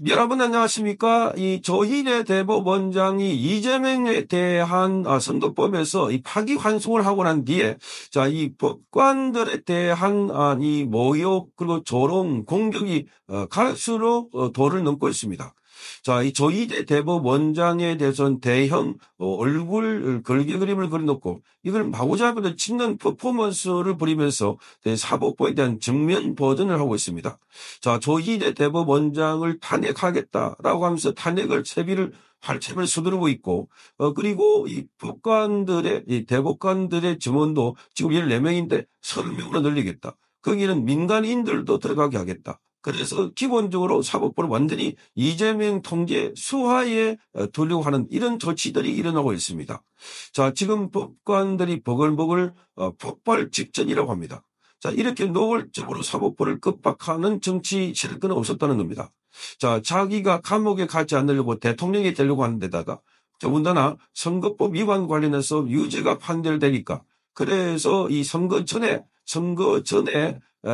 여러분 안녕하십니까? 이 조희대 대법원장이 이재명에 대한 선거법에서 이 파기환송을 하고 난 뒤에 이 법관들에 대한 이 모욕 그리고 조롱 공격이 갈수록 도를 넘고 있습니다. 이 조희대 대법원장에 대해서는 대형 얼굴 걸개 그림을 그려놓고 이걸 마구잡이로 찍는 퍼포먼스를 부리면서 사법부에 대한 정면 버전을 하고 있습니다. 조희대 대법원장을 탄핵하겠다라고 하면서 탄핵을 활체를 서두르고 있고, 그리고 이 법관들의, 이 대법관들의 증언도 지금 14명인데 30명으로 늘리겠다. 거기는 민간인들도 들어가게 하겠다. 그래서 기본적으로 사법부를 완전히 이재명 통제 수하에 두려고 하는 이런 조치들이 일어나고 있습니다. 지금 법관들이 버글버글 폭발 직전이라고 합니다. 이렇게 노골적으로 사법부를 급박하는 정치 실권은 없었다는 겁니다. 자기가 감옥에 가지 않으려고 대통령이 되려고 하는 데다가 더군다나 선거법 위반 관련해서 유죄가 판결되니까 그래서 이 선거 전에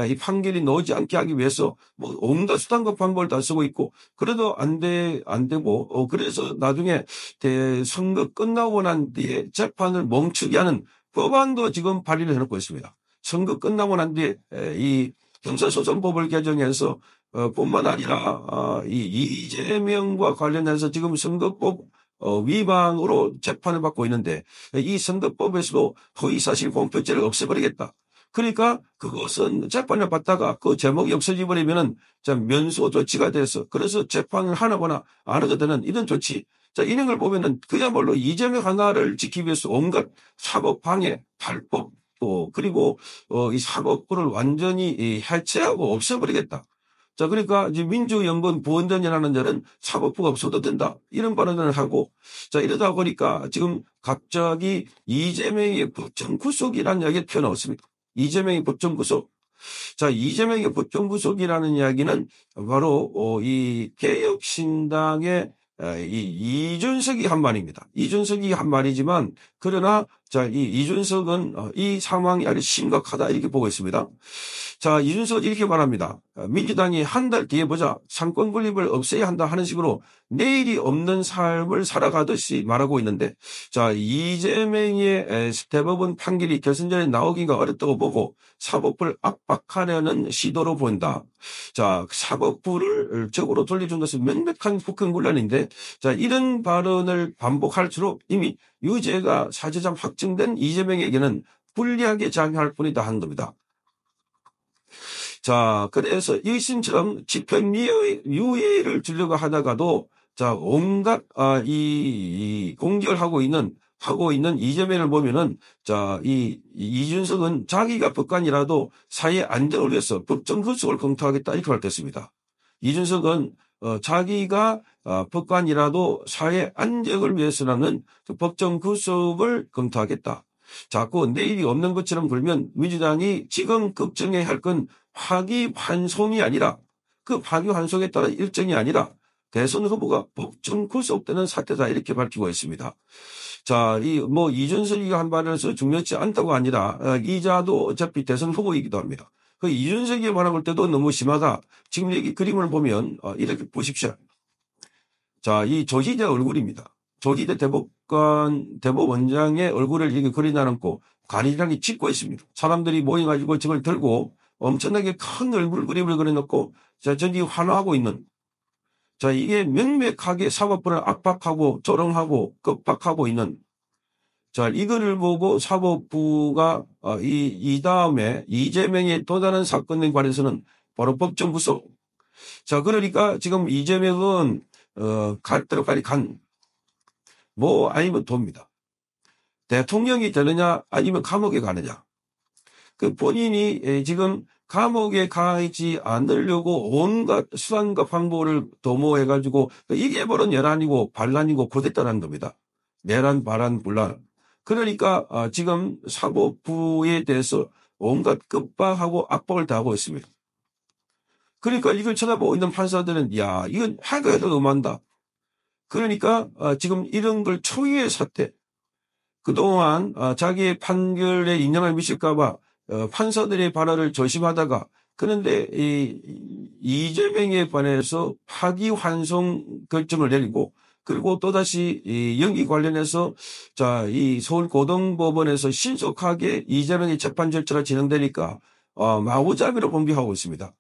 이 판결이 나오지 않게 하기 위해서 뭐 온갖 수단과 방법을 다 쓰고 있고 그래도 안 되고 그래서 나중에 선거 끝나고 난 뒤에 재판을 멈추게 하는 법안도 지금 발의를 해놓고 있습니다. 선거 끝나고 난 뒤에 이 형사소송법을 개정해서 뿐만 아니라 이재명과 관련해서 지금 선거법 위반으로 재판을 받고 있는데 이 선거법에서도 허위사실 공표죄를 없애버리겠다. 그러니까 그것은 재판을 받다가 그 제목이 없어져 버리면은 면소 조치가 돼서 그래서 재판을 하거나 안 하게 되는 이런 조치. 이런 걸 보면은 그야말로 이재명 하나를 지키기 위해서 온갖 사법 방해, 탈법 그리고 이 사법부를 완전히 해체하고 없애버리겠다. 그러니까 이제 민주연금 부원장이라는 자는 사법부가 없어도 된다. 이런 발언을 하고, 이러다 보니까 지금 갑자기 이재명의 법정구속이라는 이야기가 튀어나왔습니다. 이재명의 법정구속. 이재명의 법정구속이라는 이야기는 바로 이 개혁신당의 이준석이 한 말입니다. 이준석이 한 말이지만 그러나 이준석은 이 상황이 아주 심각하다 이렇게 보고 있습니다. 이준석은 이렇게 말합니다. 민주당이 한 달 뒤에 보자 상권 분립을 없애야 한다 하는 식으로 내일이 없는 삶을 살아가듯이 말하고 있는데 이재명의 대법원 판결이 결선전에 나오기가 어렵다고 보고 사법부를 압박하려는 시도로 본다. 사법부를 적으로 돌려준 것은 명백한 국권문란인데 이런 발언을 반복할수록 이미 유죄가 사실상 확정된 이재명에게는 불리하게 작용할 뿐이다 하는 겁니다. 그래서 1심처럼 집행유예를 주려고 하다가도 온갖 이 공격을 하고 있는 이재명을 보면은 이준석은 자기가 법관이라도 사회 안정을 위해서 법정구속을 검토하겠다 이렇게 말했습니다. 이준석은 자기가 법관이라도 사회 안정을 위해서라는 법정구속을 검토하겠다. 자꾸 내일이 없는 것처럼 굴면 민주당이 지금 걱정해야 할 건 파기환송이 아니라 그 파기환송에 따른 일정이 아니라 대선 후보가 법정 구속되는 사태다 이렇게 밝히고 있습니다. 이준석이 한 말에서 중요치 않다고 아니라 이자도 어차피 대선 후보이기도 합니다. 그 이준석이 말할 때도 너무 심하다. 지금 여기 그림을 보면 이렇게 보십시오. 이 조희대 얼굴입니다. 조희대 대법원장의 얼굴을 이렇게 그려놔놓고 가리랑이 찍고 있습니다. 사람들이 모여가지고 저걸 들고 엄청나게 큰 얼굴 그림을 그려놓고 저기 환호하고 있는 이게 명백하게 사법부를 압박하고 조롱하고 급박하고 있는 이거를 보고 사법부가 이 다음에 이재명의 또 다른 사건에 관해서는 바로 법정 구속. 그러니까 지금 이재명은 갈 대로 빨리 아니면 돕니다. 대통령이 되느냐 아니면 감옥에 가느냐. 본인이 지금 감옥에 가지 않으려고 온갖 수단과 방법을 도모해가지고 이게 바로 내란이고 반란이고 쿠데타라는 겁니다. 내란, 반란, 분란. 그러니까 지금 사법부에 대해서 온갖 급박하고 압박을 당하고 있습니다. 그러니까 이걸 쳐다보고 있는 판사들은 이건 해도 너무한다. 그러니까 지금 이런 걸 초유의 사태. 그동안 자기의 판결에 영향을 미칠까 봐 판사들의 발언을 조심하다가 그런데 이재명에 관해서 파기환송 결정을 내리고 그리고 또다시 이 연기 관련해서 자, 이 서울고등법원에서 신속하게 이재명의 재판 절차가 진행되니까 마구잡이로 공개하고 있습니다.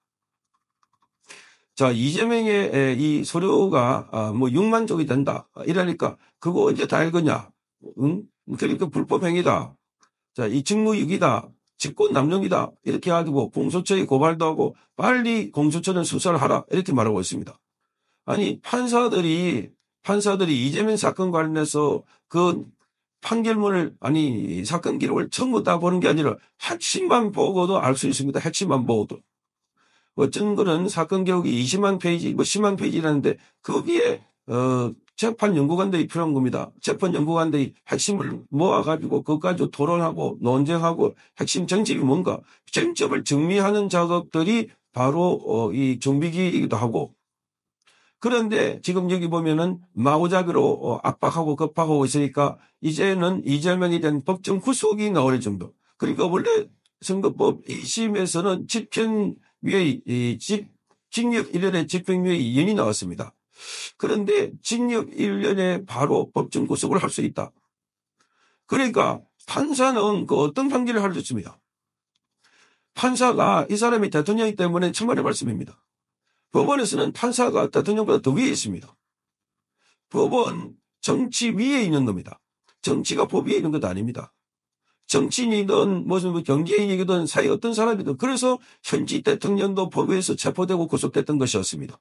자, 이재명의 이 서류가 뭐 6만 쪽이 된다. 이러니까 그거 언제 다 읽었냐? 응? 그러니까 불법행위다. 자, 이 직무유기다. 직권남용이다. 이렇게 해가지고 공소처에 고발도 하고 빨리 공소처는 수사를 하라. 이렇게 말하고 있습니다. 아니, 판사들이 이재명 사건 관련해서 그 판결문을, 아니, 사건 기록을 전부 다 보는 게 아니라 핵심만 보고도 알 수 있습니다. 핵심만 보고도. 어쩐 거는 사건 기록이 20만 페이지, 뭐 10만 페이지라는데 거기에, 재판 연구관들이 필요한 겁니다. 재판 연구관들이 핵심을 모아가지고 그것까지 토론하고 논쟁하고 핵심 정책이 뭔가 쟁점을 정리하는 작업들이 바로 이 정비기이기도 하고 그런데 지금 여기 보면은 마구잡이로 압박하고 급박하고 있으니까 이제는 이재명에 대한 법정 구속이 나올 정도. 그러니까 원래 선거법 1심에서는 집행유예, 징역 1년에 집행유예 2년이 나왔습니다. 그런데 징역 1년에 바로 법정 구속을 할 수 있다. 그러니까 판사는 그 어떤 판결을 할 수 있습니다. 판사가 이 사람이 대통령이기 때문에 천만의 말씀입니다. 법원에서는 판사가 대통령보다 더 위에 있습니다. 법원 정치 위에 있는 겁니다. 정치가 법 위에 있는 것도 아닙니다. 정치인이든 무슨 경제인이든 사회 어떤 사람이든 그래서 현직 대통령도 법에서 체포되고 구속됐던 것이었습니다.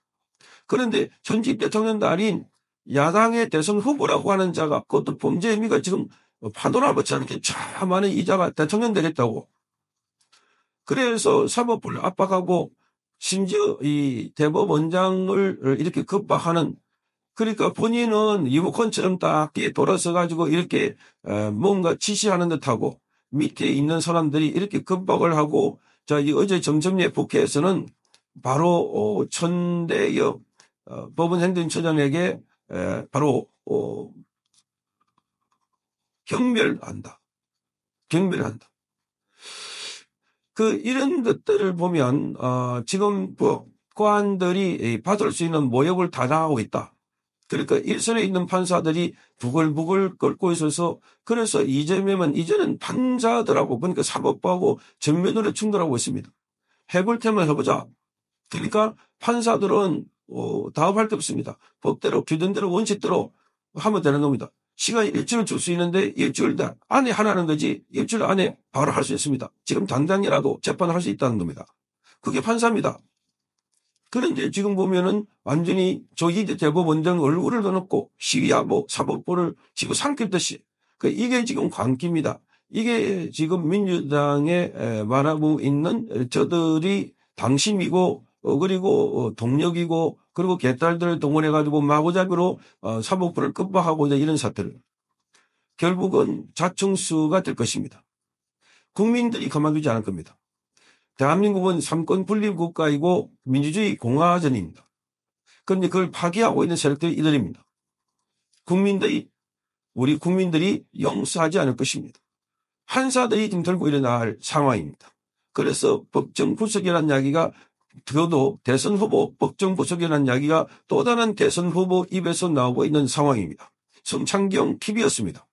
그런데 현직 대통령도 아닌 야당의 대선 후보라고 하는 자가 그것도 범죄 혐의가 지금 파도나 붙지 않게 참 많은 이자가 대통령 되겠다고. 그래서 사법부를 압박하고 심지어 이 대법원장을 이렇게 급박하는 그러니까 본인은 리모컨처럼 딱 돌아서 가지고 이렇게 뭔가 지시하는 듯하고 밑에 있는 사람들이 이렇게 급박을 하고 자, 어제 정점례 국회에서는 바로 천대엽 법원행정처장에게 바로 경멸한다. 경멸한다. 이런 것들을 보면 지금 법관들이 받을 수 있는 모욕을 다 당하고 있다. 그러니까 일선에 있는 판사들이 부글부글 끓고 있어서 그래서 이재명은 이제는 판사들하고 그러니까 사법부하고 정면으로 충돌하고 있습니다. 해볼 테면 해보자. 그러니까 판사들은 다음할 게 없습니다. 법대로 규정대로 원칙대로 하면 되는 겁니다. 시간 일주일 줄 수 있는데 일주일 안에 하라는 거지 일주일 안에 바로 할 수 있습니다. 지금 당장이라도 재판을 할 수 있다는 겁니다. 그게 판사입니다. 그런데 지금 보면은 완전히 조희대 대법원장 얼굴을 더 넣고 시위하고 사법부를 지금 삼켰듯이 이게 지금 광기입니다. 이게 지금 민주당에 말하고 있는 저들이 당심이고 그리고 동력이고 그리고 개딸들을 동원해가지고 마구잡이로 사법부를 급박하고자 이런 사태를 결국은 자충수가 될 것입니다. 국민들이 가만두지 않을 겁니다. 대한민국은 삼권 분립 국가이고 민주주의 공화전입니다. 그런데 그걸 파기하고 있는 세력들이 이들입니다. 우리 국민들이 용서하지 않을 것입니다. 판사들이 지금 들고 일어날 상황입니다. 그래서 법정 구속이라는 이야기가 저도 대선 후보 법정 구속이라는 이야기가 또 다른 대선 후보 입에서 나오고 있는 상황입니다. 성창경 TV였습니다.